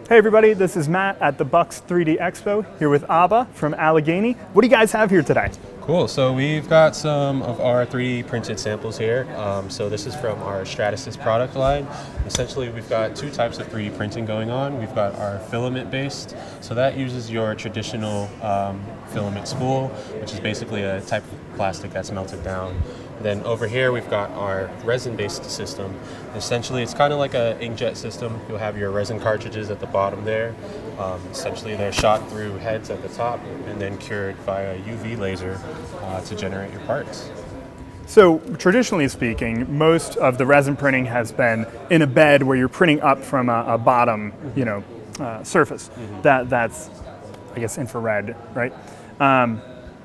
Hey everybody, this is Matt at the Bucks 3D Expo here with Abba from Allegheny. What do you guys have here today? Cool, so we've got some of our 3D printed samples here. So this is from our Stratasys product line. Essentially we've got two types of 3D printing going on. We've got our filament based, so that uses your traditional filament spool, which is basically a type of plastic that's melted down. Then over here we've got our resin-based system. Essentially it's kind of like an inkjet system. You'll have your resin cartridges at the bottom there. Essentially they're shot through heads at the top and then cured via UV laser to generate your parts. So traditionally speaking, most of the resin printing has been in a bed where you're printing up from a bottom, surface. That's, I guess, infrared, right?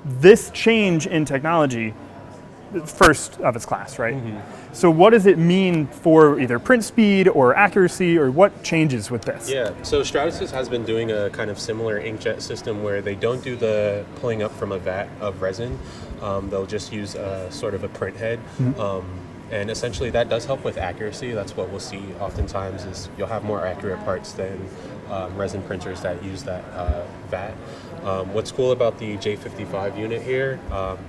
This change in technology, first of its class, right? So what does it mean for either print speed or accuracy, or what changes with this? Yeah, so Stratasys has been doing a kind of similar inkjet system where they don't do the pulling up from a vat of resin. They'll just use sort of a print head. And essentially that does help with accuracy. That's what we'll see oftentimes is you'll have more accurate parts than resin printers that use that vat. What's cool about the J55 unit here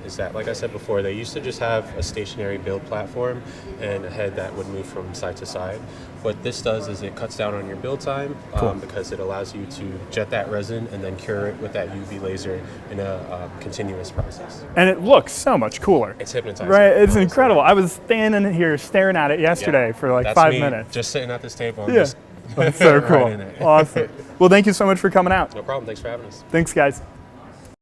is that, like I said before, they used to just have a stationary build platform and a head that would move from side to side. What this does is it cuts down on your build time because it allows you to jet that resin and then cure it with that UV laser in a continuous process. And it looks so much cooler. It's hypnotizing. Right, it's incredible. I was standing here staring at it yesterday for like That's 5 me minutes. Just sitting at this table. That's so cool. Right in it. Awesome. Well, thank you so much for coming out. No problem. Thanks for having us. Thanks, guys.